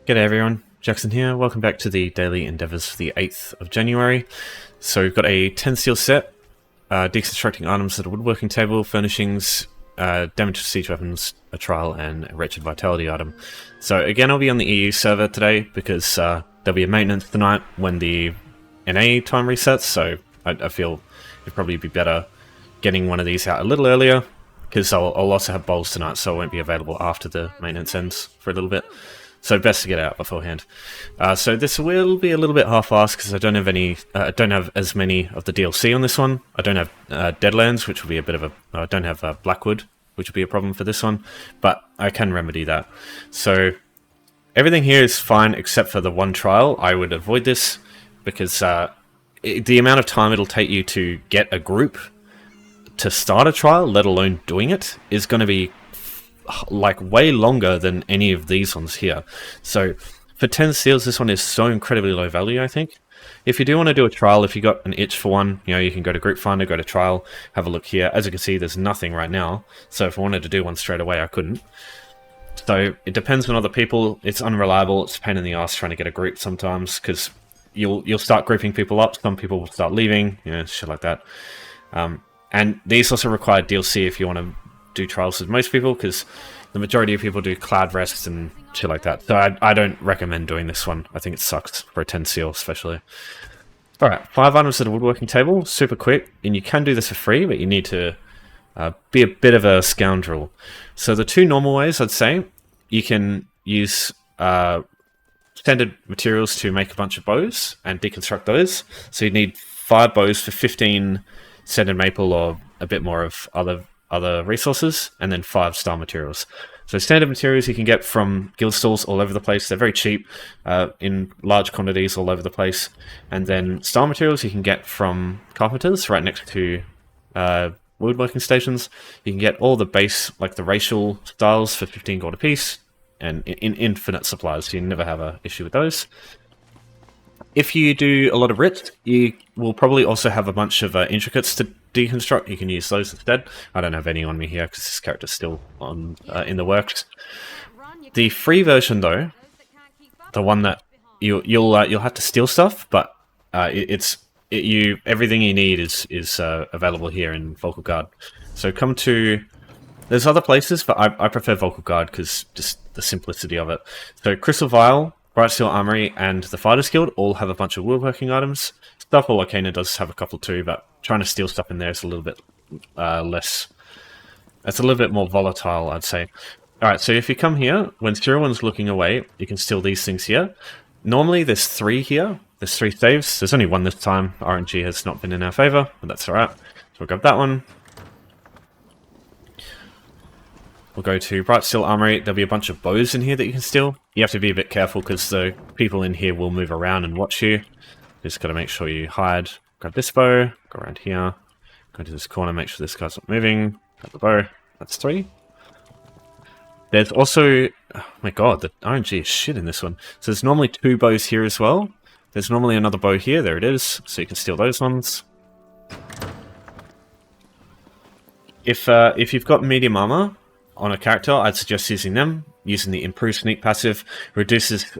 G'day everyone, Jackson here. Welcome back to the daily endeavours for the 8th of January. So we've got a 10 steel set, deconstructing items at a woodworking table, furnishings, damage to siege weapons, a trial, and a Wretched vitality item. So again, I'll be on the EU server today because there'll be a maintenance tonight when the NA time resets, so I feel it'd probably be better getting one of these out a little earlier because I'll also have bowls tonight, so I won't be available after the maintenance ends for a little bit. So best to get out beforehand. So this will be a little bit half-assed because I don't have any. I don't have as many of the DLC on this one. I don't have Deadlands, which will be a bit of a. I don't have Blackwood, which will be a problem for this one, but I can remedy that. So everything here is fine except for the one trial. I would avoid this because the amount of time it'll take you to get a group to start a trial, let alone doing it, is going to be like way longer than any of these ones here. So for 10 steels, this one is so incredibly low value, I think. If you do want to do a trial, if you got an itch for one, you know, you can go to Group Finder, go to trial, have a look here. As you can see, there's nothing right now. So if I wanted to do one straight away, I couldn't. So it depends on other people. It's unreliable. It's a pain in the ass trying to get a group sometimes because you'll start grouping people up. Some people will start leaving, you know, shit like that. And these also require DLC if you want to do trials with most people, because the majority of people do cloud rests and shit like that. So I don't recommend doing this one. I think it sucks for a 10 seal especially. Alright, 5 items at a woodworking table, super quick, and you can do this for free, but you need to be a bit of a scoundrel. So the two normal ways, I'd say, you can use standard materials to make a bunch of bows and deconstruct those. So you need 5 bows for 15 sanded maple or a bit more of other resources, and then 5 star materials. So standard materials you can get from guild stalls all over the place. They're very cheap in large quantities all over the place. And then star materials you can get from carpenters right next to woodworking stations. You can get all the base, like the racial styles for 15 gold a piece, and in infinite supplies, so you never have an issue with those. If you do a lot of writ, you will probably also have a bunch of intricates to deconstruct. You can use those instead. I don't have any on me here because this character's still on in the works. The free version, though, the one that you'll have to steal stuff, but everything you need is available here in Vocal Guard. So come to. There's other places, but I prefer Vocal Guard because just the simplicity of it. So Crystal Vial, Bright Steel Armory, and the Fighters Guild all have a bunch of woodworking items. Stuff or Arcana does have a couple too, but trying to steal stuff in there is a little bit less. It's a little bit more volatile, I'd say. Alright, so if you come here, when everyone's looking away, you can steal these things here. Normally there's 3 here. There's 3 saves. There's only 1 this time. RNG has not been in our favour, but that's alright. So we'll grab that one. We'll go to Bright Steel Armory. There'll be a bunch of bows in here that you can steal. You have to be a bit careful because the people in here will move around and watch you. Just got to make sure you hide. Grab this bow, go around here, go to this corner, make sure this guy's not moving. Grab the bow. That's 3. There's also... Oh my god, the RNG is shit in this one. So there's normally 2 bows here as well. There's normally another bow here. There it is. So you can steal those ones. If you've got medium armor on a character, I'd suggest using them. Using the Improved Sneak passive reduces...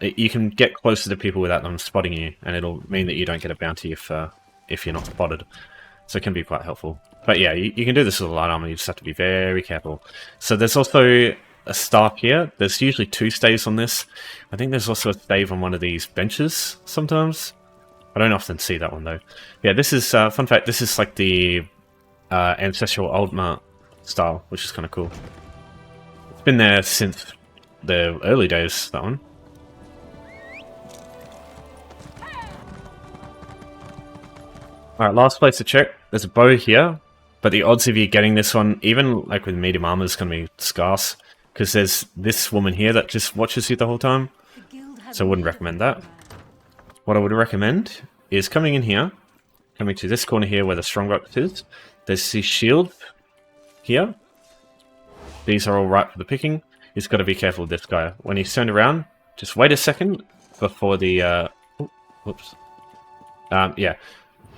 you can get closer to people without them spotting you, and it'll mean that you don't get a bounty if you're not spotted. So it can be quite helpful. But yeah, you can do this with a light armor, you just have to be very careful. So there's also a staff here. There's usually 2 staves on this. I think there's also a stave on one of these benches sometimes. I don't often see that one though. Yeah, this is, fun fact, this is like the Ancestral Oldmart style, which is kind of cool. It's been there since the early days, that one. Alright, last place to check. There's a bow here, but the odds of you getting this one, even like with medium armor, is going to be scarce. Because there's this woman here that just watches you the whole time. So I wouldn't recommend that. What I would recommend is coming in here, coming to this corner here where the strongbox is. There's these shields here. These are all right for the picking. You just got to be careful with this guy. When he's turned around, just wait a second before the... whoops. Yeah.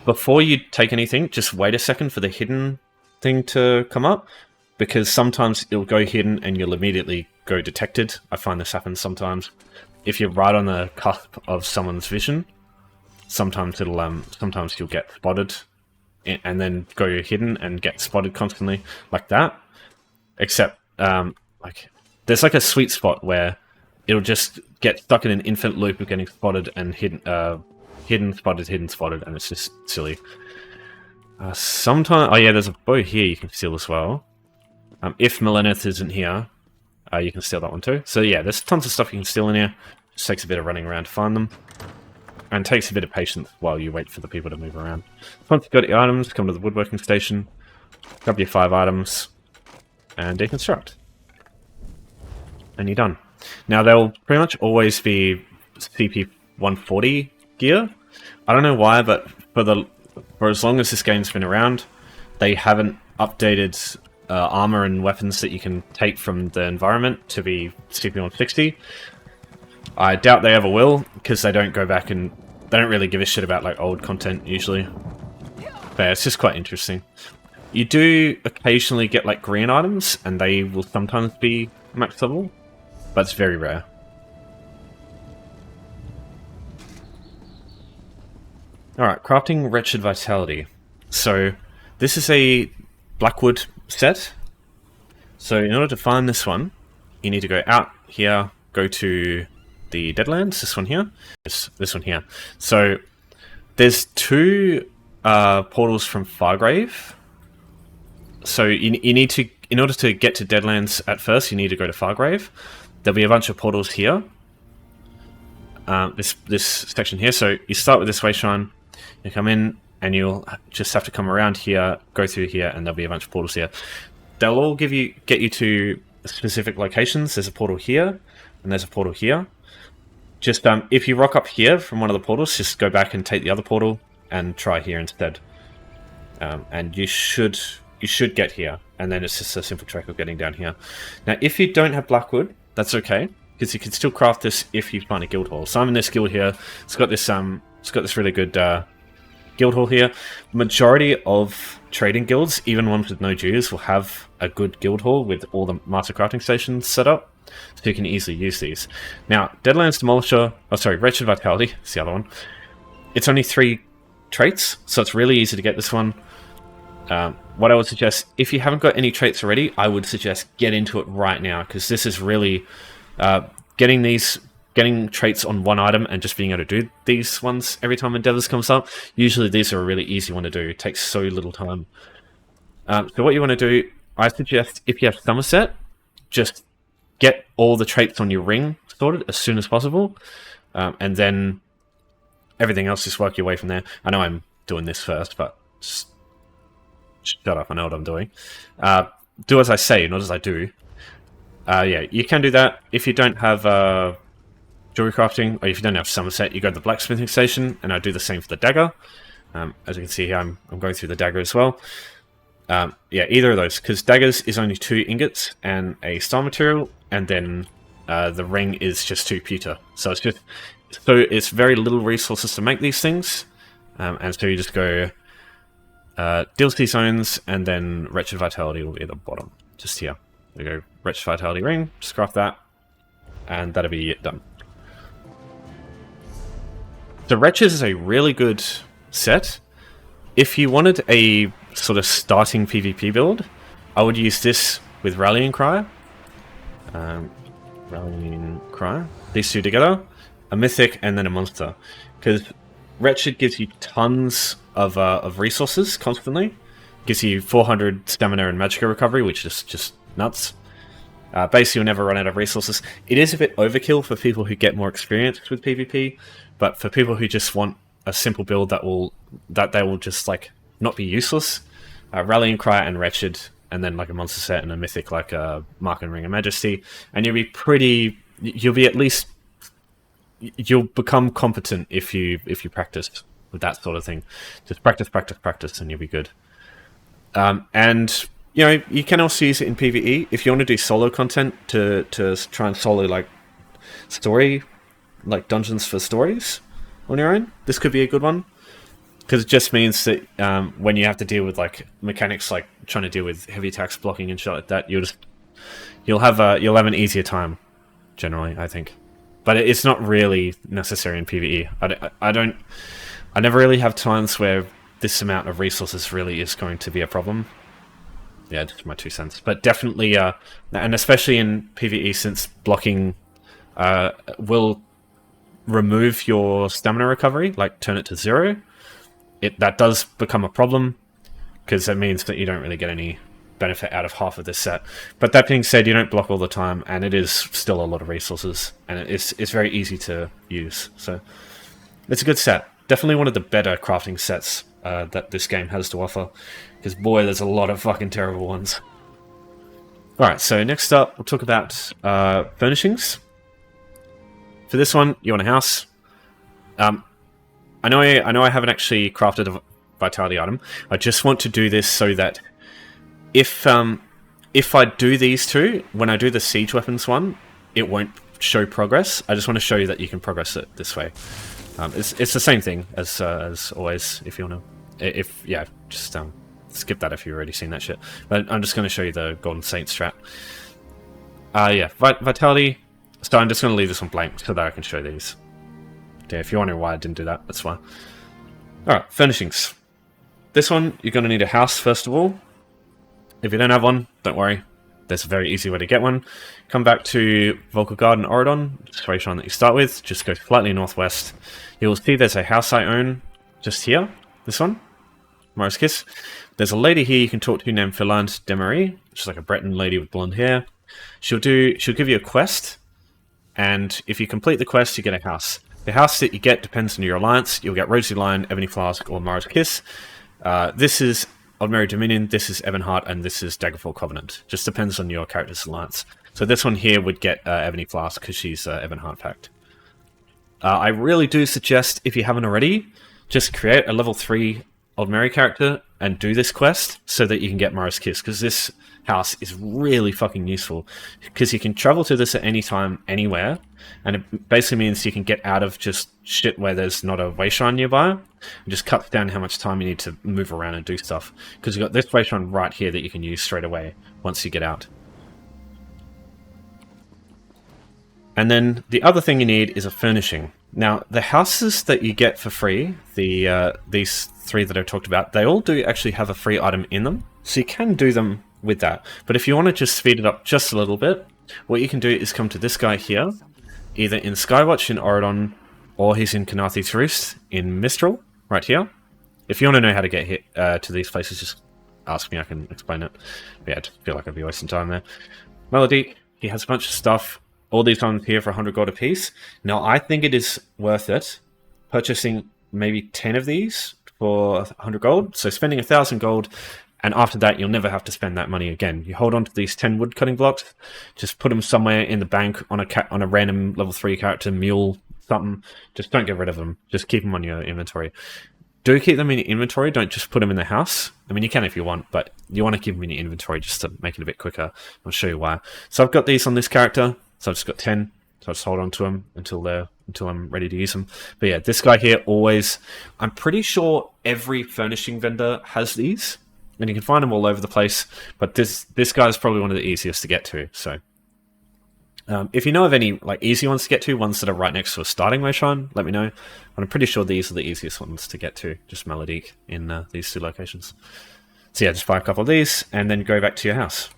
Before you take anything, just wait a second for the hidden thing to come up, because sometimes it'll go hidden and you'll immediately go detected. I find this happens sometimes. If you're right on the cusp of someone's vision, sometimes sometimes you'll get spotted, and then go hidden and get spotted constantly like that. Except, like, there's like a sweet spot where it'll just get stuck in an infinite loop of getting spotted and hidden, spotted, and it's just silly. Sometimes, oh yeah, there's a bow here you can steal as well. If Melaneth isn't here, you can steal that one too. So yeah, there's tons of stuff you can steal in here. Just takes a bit of running around to find them. And takes a bit of patience while you wait for the people to move around. Once you've got your items, come to the woodworking station, grab your 5 items, and deconstruct. And you're done. Now, they'll pretty much always be CP 140 gear. I don't know why, but for as long as this game's been around, they haven't updated armor and weapons that you can take from the environment to be CP 160. I doubt they ever will, because they don't go back and they don't really give a shit about like old content usually. But yeah, it's just quite interesting. You do occasionally get like green items, and they will sometimes be max level, but it's very rare. Alright, crafting Wretched Vitality. So, this is a Blackwood set. So, in order to find this one, you need to go out here, go to the Deadlands, this one here, this one here. So, there's 2 portals from Fargrave. So, you need to, in order to get to Deadlands at first, you need to go to Fargrave. There'll be a bunch of portals here. This section here. So, you start with this way shrine. You come in, and you'll just have to come around here, go through here, and there'll be a bunch of portals here. They'll all get you to specific locations. There's a portal here, and there's a portal here. Just if you rock up here from one of the portals, just go back and take the other portal and try here instead. And you should get here, and then it's just a simple track of getting down here. Now, if you don't have Blackwood, that's okay, because you can still craft this if you find a guild hall. So I'm in this guild here. It's got this really good guild hall here. Majority of trading guilds, even ones with no dues, will have a good guild hall with all the master crafting stations set up, so you can easily use these. Now, Deadlands Demolisher, Wretched Vitality, it's the other one. It's only 3 traits, so it's really easy to get this one. What I would suggest, if you haven't got any traits already, I would suggest get into it right now, because this is really getting traits on one item and just being able to do these ones every time Endeavors comes up. Usually these are a really easy one to do. It takes so little time. So what you want to do, I suggest, if you have Somerset, just get all the traits on your ring sorted as soon as possible, and then everything else, just work your way from there. I know I'm doing this first, but just shut up, I know what I'm doing. Do as I say, not as I do. Yeah, you can do that. If you don't have jewelry crafting, or if you don't have Somerset, you go to the blacksmithing station, and I do the same for the dagger. As you can see here, I'm going through the dagger as well. Yeah, either of those, because daggers is only 2 ingots and a star material, and then the ring is just 2 pewter. So it's very little resources to make these things, and so you just go DLC zones, and then Wretched Vitality will be at the bottom, just here. You go Wretched Vitality ring, just craft that, and that'll be it done. The Wretched is a really good set. If you wanted a sort of starting PvP build, I would use this with Rallying Cry. Rallying Cry. These 2 together. A Mythic and then a Monster. Because Wretched gives you tons of resources constantly. Gives you 400 stamina and magicka recovery, which is just nuts. Basically, you'll never run out of resources. It is a bit overkill for people who get more experience with PvP, but for people who just want a simple build that they will just like not be useless, Rallying Cry and Wretched, and then like a monster set and a mythic like a Mark and Ring of Majesty, and you'll become competent if you practice with that sort of thing. Just practice, and you'll be good. And you know, you can also use it in PvE if you want to do solo content to try and solo like story, like dungeons for stories on your own. This could be a good one, because it just means that when you have to deal with like mechanics like trying to deal with heavy attacks, blocking and shit like that, you'll just you'll have an easier time generally, I think. But it's not really necessary in PvE. I never really have times where this amount of resources really is going to be a problem. Yeah, just my 2 cents. But definitely, and especially in PvE, since blocking will remove your stamina recovery, like turn it to 0, that does become a problem, because it means that you don't really get any benefit out of half of this set. But that being said, you don't block all the time, and it is still a lot of resources, and it's very easy to use. So it's a good set. Definitely one of the better crafting sets that this game has to offer, because boy, there's a lot of fucking terrible ones. Alright, so next up, we'll talk about furnishings. For this one, you want a house. I know I haven't actually crafted a vitality item. I just want to do this so that if I do these two, when I do the siege weapons one, it won't show progress. I just want to show you that you can progress it this way. It's the same thing as always. If you want to, just skip that if you've already seen that shit. But I'm just going to show you the Golden Saint strat. Vitality. So I'm just going to leave this one blank so that I can show these. Yeah, if you're wondering why I didn't do that, that's why. Alright, furnishings. This one, you're going to need a house first of all. If you don't have one, don't worry. There's a very easy way to get one. Come back to Vocal Garden Oridon, situation that you start with. Just go slightly northwest. You'll see there's a house I own just here. This one. Morris Kiss. There's a lady here you can talk to named Philande Demery. She's like a Breton lady with blonde hair. She'll give you a quest, and if you complete the quest, you get a house. The house that you get depends on your alliance. You'll get Rosy Lion, Ebony Flask, or Mara's Kiss. This is Ordinary Dominion, this is Ebonheart, and this is Daggerfall Covenant. Just depends on your character's alliance. So this one here would get Ebony Flask because she's Ebonheart packed. I really do suggest, if you haven't already, just create a level 3 Ordinary character and do this quest so that you can get Mara's Kiss, because this house is really fucking useful, because you can travel to this at any time, anywhere, and it basically means you can get out of just shit where there's not a wayshrine nearby, and just cuts down how much time you need to move around and do stuff, because you've got this wayshrine right here that you can use straight away once you get out. And then the other thing you need is a furnishing. Now, the houses that you get for free, these 3 that I've talked about, they all do actually have a free item in them, so you can do them with that. But if you want to just speed it up just a little bit, what you can do is come to this guy here, either in Skywatch in Oridon, or he's in Kanathi's Roost in Mistral, right here. If you want to know how to get hit to these places, just ask me, I can explain it. But yeah, I just feel like I'd be wasting time there. Melody, he has a bunch of stuff. All these items here for 100 gold a piece. Now, I think it is worth it purchasing maybe 10 of these for 100 gold. So spending 1,000 gold, and after that, you'll never have to spend that money again. You hold on to these 10 wood cutting blocks, just put them somewhere in the bank on a random level 3 character, mule, something. Just don't get rid of them. Just keep them on your inventory. Do keep them in your inventory. Don't just put them in the house. I mean, you can if you want, but you want to keep them in your inventory just to make it a bit quicker. I'll show you why. So I've got these on this character. So I've just got 10. So I just hold on to them until I'm ready to use them. But yeah, this guy here always... I'm pretty sure every furnishing vendor has these, and you can find them all over the place. But this guy is probably one of the easiest to get to. So if you know of any like easy ones to get to, ones that are right next to a starting wayshrine, let me know. But I'm pretty sure these are the easiest ones to get to, just Melodique in these 2 locations. So yeah, just buy a couple of these, and then go back to your house.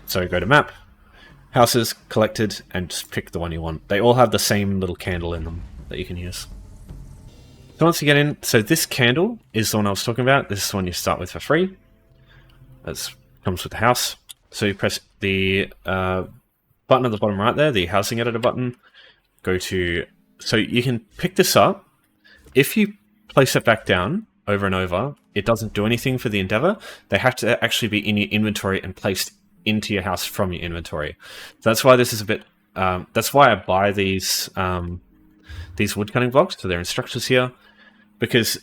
So go to map. Houses, collected, and just pick the one you want. They all have the same little candle in them that you can use. So once you get in, so this candle is the one I was talking about. This is the one you start with for free. That comes with the house. So you press the button at the bottom right there, the housing editor button. Go to... So you can pick this up. If you place it back down over and over, it doesn't do anything for the Endeavor. They have to actually be in your inventory and placed into your house from your inventory. So that's why this is a bit... that's why I buy these wood cutting blocks. So they're in structures here. Because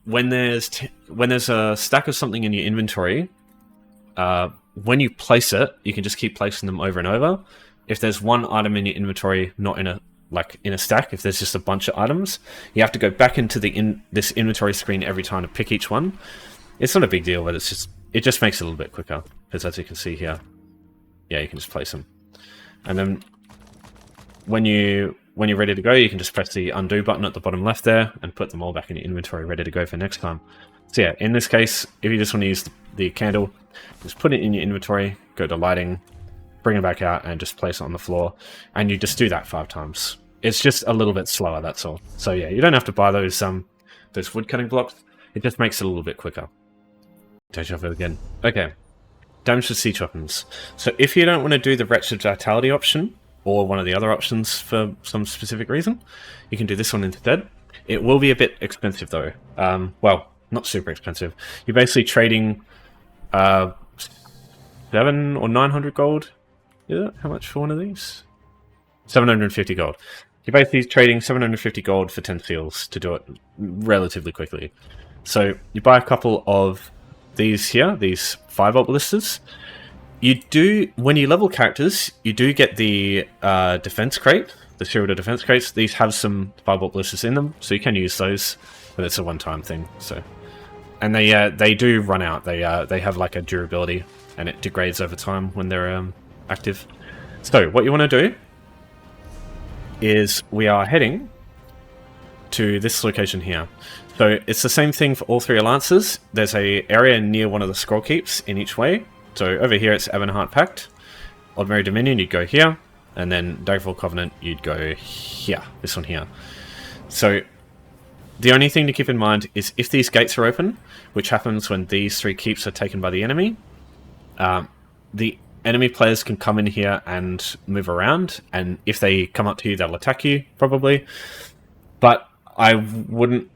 when there's a stack of something in your inventory, when you place it, you can just keep placing them over and over. If there's one item in your inventory, not in a stack, if there's just a bunch of items, you have to go back into this inventory screen every time to pick each one. It's not a big deal, but it just makes it a little bit quicker, because as you can see here, yeah, you can just place them. And then when you're ready to go, you can just press the undo button at the bottom left there and put them all back in your inventory, ready to go for next time. So yeah, in this case, if you just want to use the candle, just put it in your inventory, go to lighting, bring it back out, and just place it on the floor. And you just do that 5 times. It's just a little bit slower, that's all. So yeah, you don't have to buy those wood cutting blocks. It just makes it a little bit quicker. Touch off it again. Okay. Damage to siege weapons. So if you don't want to do the Wretched Vitality option, or one of the other options for some specific reason, you can do this one instead. It will be a bit expensive though. Well, not super expensive. You're basically trading 700 or 900 gold. Yeah, how much for one of these? 750 gold. You're basically trading 750 gold for 10 seals to do it relatively quickly. So you buy a couple of these here, these 5-volt ballistas. You do, when you level characters, you do get the defense crate, the shielded defense crates. These have some 5-volt ballistas in them, so you can use those, but it's a one-time thing. So, and they do run out. They have like a durability, and it degrades over time when they're active. So what you want to do is we are heading to this location here. So it's the same thing for all 3 alliances. There's a area near one of the scroll keeps in each way. So over here it's Ebonheart Pact. Ordinary Dominion, you'd go here. And then Daggerfall Covenant, you'd go here. This one here. So the only thing to keep in mind is if these gates are open, which happens when these 3 keeps are taken by the enemy, the enemy players can come in here and move around. And if they come up to you, they'll attack you, probably. But I wouldn't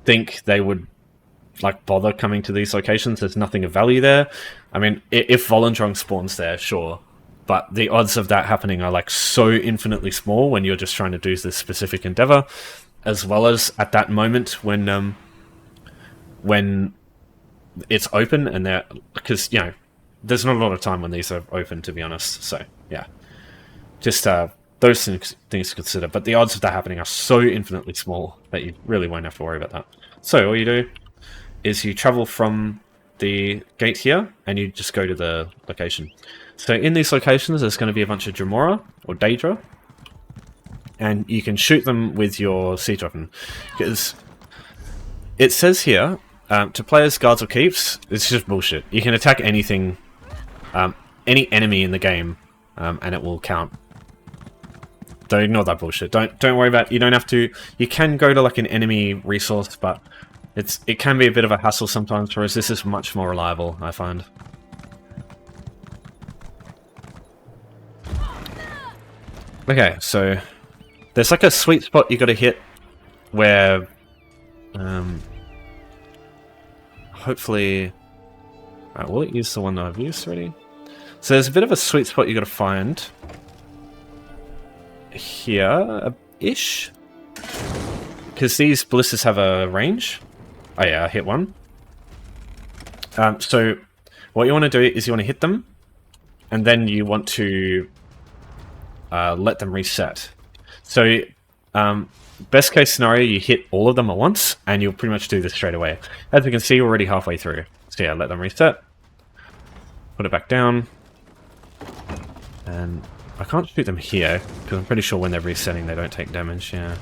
think they would like bother coming to these locations. There's nothing of value there. I mean, if Volendrung spawns there, sure, but the odds of that happening are like so infinitely small when you're just trying to do this specific endeavor, as well as at that moment when it's open and they're, because, you know, there's not a lot of time when these are open, to be honest. So yeah, just those things to consider, but the odds of that happening are so infinitely small that you really won't have to worry about that. So all you do is you travel from the gate here, and you just go to the location. So in these locations, there's going to be a bunch of Dremora, or Daedra, and you can shoot them with your siege weapon. Because it says here, to players, guards, or keeps, it's just bullshit. You can attack anything, any enemy in the game, and it will count. Don't ignore that bullshit. Don't worry about it. You don't have to. You can go to like an enemy resource, but it can be a bit of a hassle sometimes, whereas this is much more reliable, I find. Okay, so there's like a sweet spot you got to hit where hopefully will it use the one that I've used already? So there's a bit of a sweet spot you got to find here-ish, because these ballistas have a range. Oh yeah, I hit one. So what you want to do is you want to hit them, and then you want to let them reset. So best case scenario, you hit all of them at once, and you'll pretty much do this straight away. As you can see, we're already halfway through. So yeah, let them reset. Put it back down. And I can't shoot them here, because I'm pretty sure when they're resetting they don't take damage, yeah.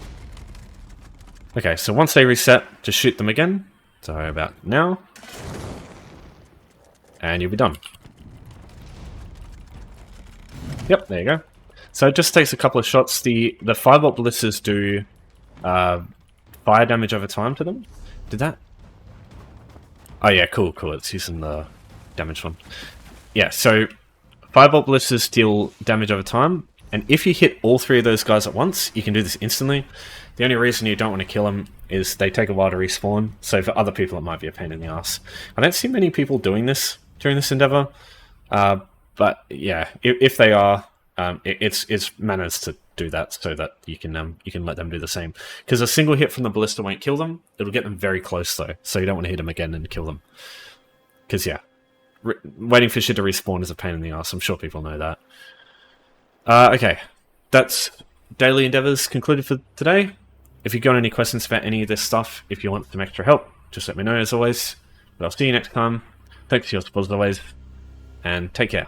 Okay, so once they reset, just shoot them again. So about now. And you'll be done. Yep, there you go. So it just takes a couple of shots. The 5-volt ballistas do fire damage over time to them. Did that? Oh yeah, cool. It's using the damage one. Yeah, so 5-volt ballistas deal damage over time, and if you hit all 3 of those guys at once, you can do this instantly. The only reason you don't want to kill them is they take a while to respawn, so for other people it might be a pain in the ass. I don't see many people doing this during this endeavor, but yeah, if they are, it's manners to do that so that you can let them do the same. Because a single hit from the ballista won't kill them; it'll get them very close though, so you don't want to hit them again and kill them. Because yeah, waiting for shit to respawn is a pain in the ass. I'm sure people know that. Okay, that's daily endeavors concluded for today. If you've got any questions about any of this stuff, if you want some extra help, just let me know as always. But I'll see you next time. Thanks for your support as always, and take care.